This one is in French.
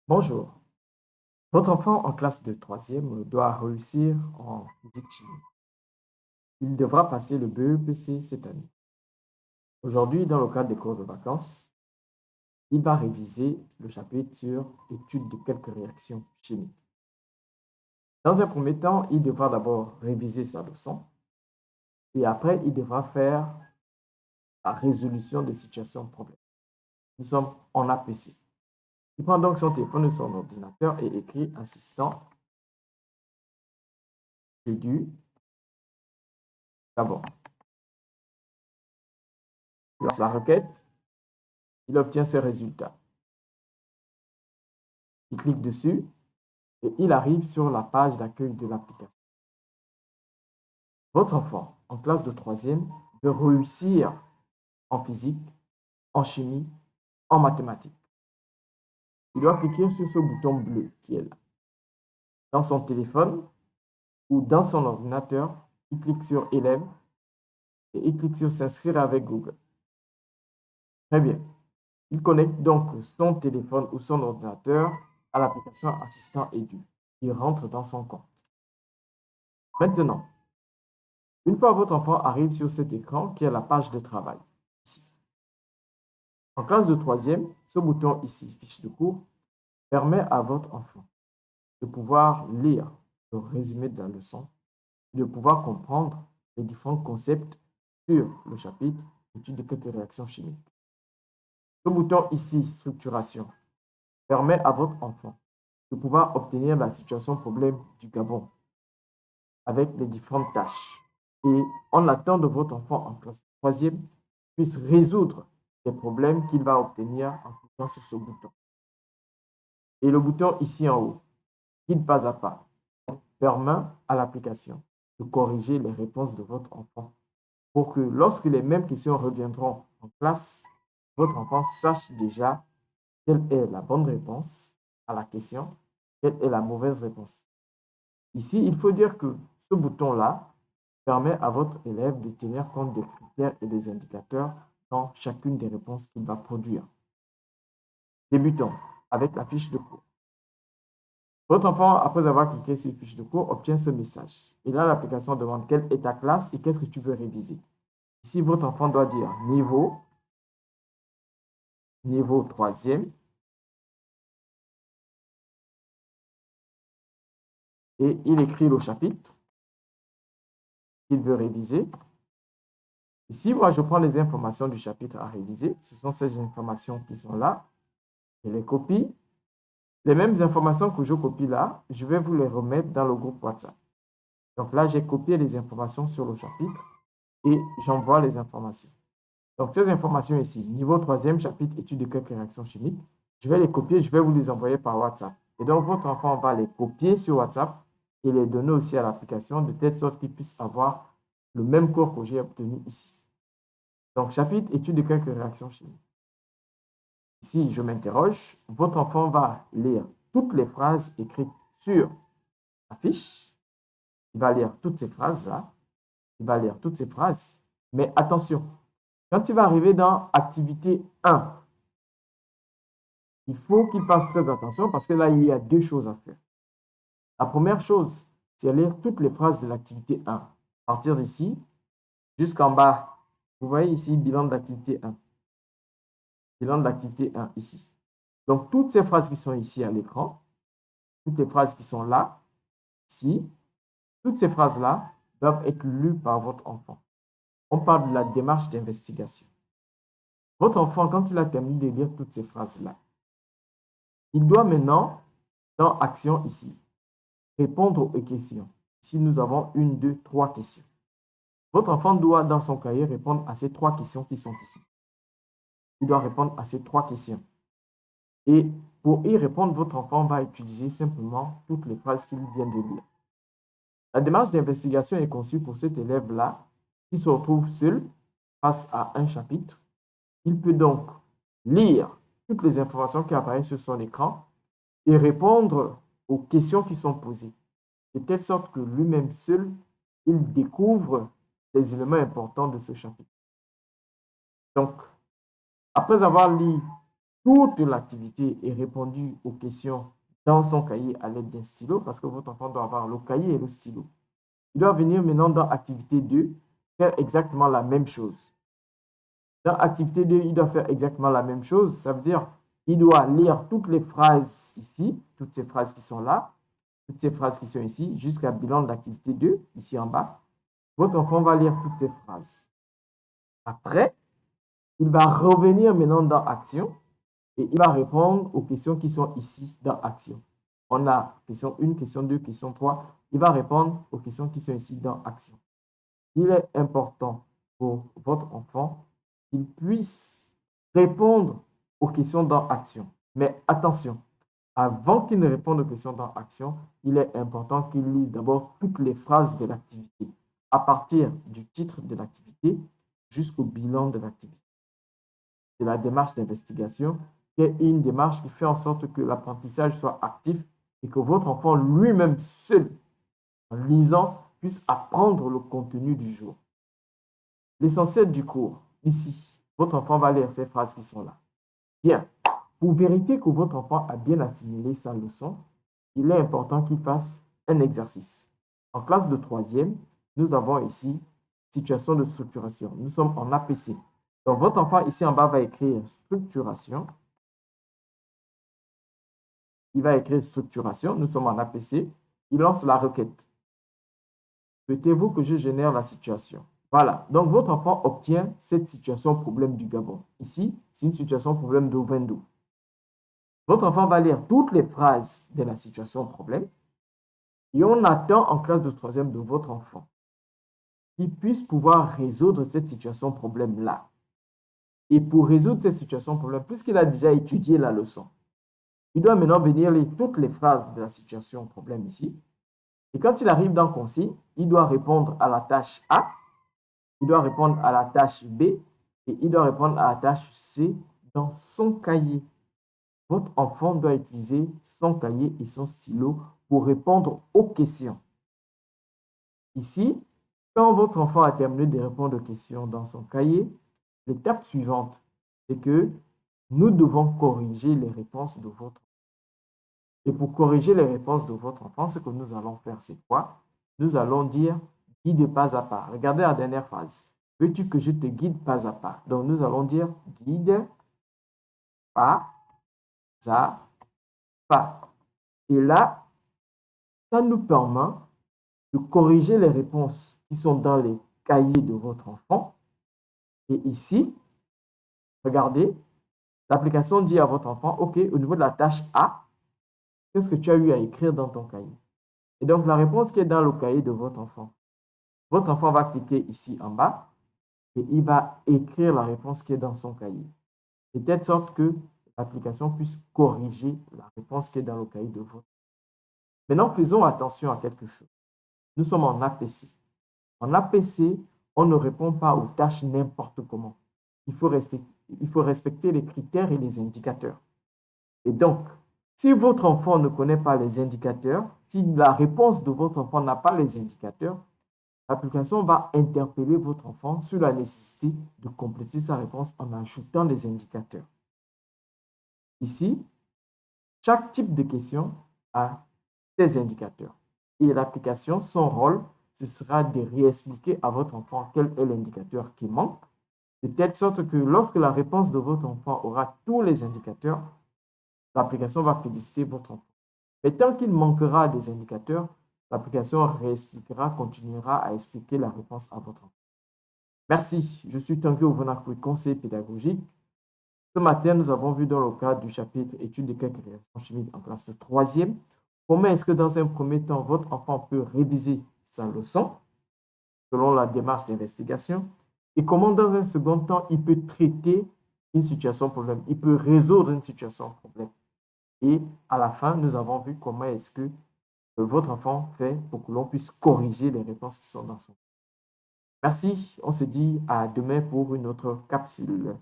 Bonjour. Votre enfant en classe de troisième doit réussir en physique-chimie. Il devra passer le BEPC cette année. Aujourd'hui, dans le cadre des cours de vacances, il va réviser le chapitre sur étude de quelques réactions chimiques. Dans un premier temps, il devra d'abord réviser sa leçon et après, il devra faire la résolution de situations problèmes. Nous sommes en APC. Il prend donc son téléphone ou son ordinateur et écrit assistant du Gabon. Il lance la requête, il obtient ses résultats. Il clique dessus et il arrive sur la page d'accueil de l'application. Votre enfant en classe de troisième veut réussir en physique, en chimie, en mathématiques. Il doit cliquer sur ce bouton bleu qui est là. Dans son téléphone ou dans son ordinateur, il clique sur élève et il clique sur s'inscrire avec Google. Très bien. Il connecte donc son téléphone ou son ordinateur à l'application Assistant Edu. Il rentre dans son compte. Maintenant, une fois votre enfant arrive sur cet écran qui est la page de travail, ici. En classe de troisième, ce bouton ici, fiche de cours, permet à votre enfant de pouvoir lire le résumé de la leçon, de pouvoir comprendre les différents concepts sur le chapitre étude de quelques réactions chimiques. Ce bouton ici, structuration, permet à votre enfant de pouvoir obtenir la situation problème du Gabon avec les différentes tâches. Et on attend de votre enfant en classe troisième puisse résoudre les problèmes qu'il va obtenir en cliquant sur ce bouton. Et le bouton ici en haut, guide pas à pas, permet à l'application de corriger les réponses de votre enfant pour que lorsque les mêmes questions reviendront en classe, votre enfant sache déjà quelle est la bonne réponse à la question, quelle est la mauvaise réponse. Ici, il faut dire que ce bouton-là permet à votre élève de tenir compte des critères et des indicateurs dans chacune des réponses qu'il va produire. Débutons avec la fiche de cours. Votre enfant, après avoir cliqué sur fiche de cours, obtient ce message. Et là, l'application demande quelle est ta classe et qu'est-ce que tu veux réviser. Ici, votre enfant doit dire niveau troisième, et il écrit le chapitre qu'il veut réviser. Ici, moi, je prends les informations du chapitre à réviser. Ce sont ces informations qui sont là. Je les copie. Les mêmes informations que je copie là, je vais vous les remettre dans le groupe WhatsApp. Donc là, j'ai copié les informations sur le chapitre et j'envoie les informations. Donc ces informations ici, niveau troisième chapitre, étude de quelques réactions chimiques, je vais les copier, je vais vous les envoyer par WhatsApp. Et donc votre enfant va les copier sur WhatsApp et les donner aussi à l'application de telle sorte qu'il puisse avoir le même cours que j'ai obtenu ici. Donc chapitre, étude de quelques réactions chimiques. Si je m'interroge, votre enfant va lire toutes les phrases écrites sur la fiche. Il va lire toutes ces phrases-là. Il va lire toutes ces phrases. Mais attention, quand il va arriver dans activité 1, il faut qu'il fasse très attention parce que là, il y a deux choses à faire. La première chose, c'est lire toutes les phrases de l'activité 1. À partir d'ici jusqu'en bas. Vous voyez ici, bilan de l'activité 1. Bilan de l'activité 1 ici. Donc, toutes ces phrases qui sont ici à l'écran, toutes les phrases qui sont là, ici, toutes ces phrases-là doivent être lues par votre enfant. On parle de la démarche d'investigation. Votre enfant, quand il a terminé de lire toutes ces phrases-là, il doit maintenant, dans Action ici, répondre aux questions. Ici, nous avons une, deux, trois questions. Votre enfant doit, dans son cahier, répondre à ces trois questions qui sont ici. Il doit répondre à ces trois questions. Et pour y répondre, votre enfant va utiliser simplement toutes les phrases qu'il vient de lire. La démarche d'investigation est conçue pour cet élève-là qui se retrouve seul face à un chapitre. Il peut donc lire toutes les informations qui apparaissent sur son écran et répondre aux questions qui sont posées, de telle sorte que lui-même seul, il découvre les éléments importants de ce chapitre. Donc, après avoir lu toute l'activité est répondue aux questions dans son cahier à l'aide d'un stylo, parce que votre enfant doit avoir le cahier et le stylo. Il doit venir maintenant dans activité 2, faire exactement la même chose. Dans activité 2, il doit faire exactement la même chose. Ça veut dire il doit lire toutes les phrases ici, toutes ces phrases qui sont là, toutes ces phrases qui sont ici, jusqu'à bilan de l'activité 2, ici en bas. Votre enfant va lire toutes ces phrases. Après, il va revenir maintenant dans Action et il va répondre aux questions qui sont ici dans Action. On a question 1, question 2, question 3. Il va répondre aux questions qui sont ici dans Action. Il est important pour votre enfant qu'il puisse répondre aux questions dans Action. Mais attention, avant qu'il ne réponde aux questions dans Action, il est important qu'il lise d'abord toutes les phrases de l'activité, à partir du titre de l'activité jusqu'au bilan de l'activité. C'est la démarche d'investigation qui est une démarche qui fait en sorte que l'apprentissage soit actif et que votre enfant lui-même seul, en lisant, puisse apprendre le contenu du jour. L'essentiel du cours, ici, votre enfant va lire ces phrases qui sont là. Bien, pour vérifier que votre enfant a bien assimilé sa leçon, il est important qu'il fasse un exercice. En classe de troisième, nous avons ici situation de structuration. Nous sommes en APC. Donc, votre enfant ici en bas va écrire structuration. Il va écrire structuration. Nous sommes en APC. Il lance la requête. Souhaitez-vous que je génère la situation? Voilà. Donc, votre enfant obtient cette situation problème du Gabon. Ici, c'est une situation problème de Wendo. Votre enfant va lire toutes les phrases de la situation problème et on attend en classe de troisième de votre enfant qu'il puisse pouvoir résoudre cette situation problème-là. Et pour résoudre cette situation problème, puisqu'il a déjà étudié la leçon, il doit maintenant venir lire toutes les phrases de la situation problème ici. Et quand il arrive dans consigne, il doit répondre à la tâche A, il doit répondre à la tâche B et il doit répondre à la tâche C dans son cahier. Votre enfant doit utiliser son cahier et son stylo pour répondre aux questions. Ici, quand votre enfant a terminé de répondre aux questions dans son cahier, l'étape suivante, c'est que nous devons corriger les réponses de votre enfant. Et pour corriger les réponses de votre enfant, ce que nous allons faire, c'est quoi? Nous allons dire guide pas à pas. Regardez la dernière phrase. Veux-tu que je te guide pas à pas? Donc, nous allons dire guide pas à pas. Et là, ça nous permet de corriger les réponses qui sont dans les cahiers de votre enfant. Et ici, regardez, l'application dit à votre enfant, OK, au niveau de la tâche A, qu'est-ce que tu as eu à écrire dans ton cahier? Et donc, la réponse qui est dans le cahier de votre enfant va cliquer ici en bas et il va écrire la réponse qui est dans son cahier. De telle sorte que l'application puisse corriger la réponse qui est dans le cahier de votre enfant. Maintenant, faisons attention à quelque chose. Nous sommes en APC. En APC, on ne répond pas aux tâches n'importe comment. Il faut respecter les critères et les indicateurs. Et donc, si votre enfant ne connaît pas les indicateurs, si la réponse de votre enfant n'a pas les indicateurs, l'application va interpeller votre enfant sur la nécessité de compléter sa réponse en ajoutant les indicateurs. Ici, chaque type de question a des indicateurs. Et l'application, son rôle, ce sera de réexpliquer à votre enfant quel est l'indicateur qui manque, de telle sorte que lorsque la réponse de votre enfant aura tous les indicateurs, l'application va féliciter votre enfant. Mais tant qu'il manquera des indicateurs, l'application réexpliquera, continuera à expliquer la réponse à votre enfant. Merci, je suis Tanguy Ovonakoui, conseiller pédagogique. Ce matin, nous avons vu dans le cadre du chapitre études de quelques réactions chimiques en classe de troisième, comment est-ce que dans un premier temps, votre enfant peut réviser sa leçon selon la démarche d'investigation et comment dans un second temps, il peut traiter une situation problème, il peut résoudre une situation problème. Et à la fin, nous avons vu comment est-ce que votre enfant fait pour que l'on puisse corriger les réponses qui sont dans son. Merci, on se dit à demain pour une autre capsule.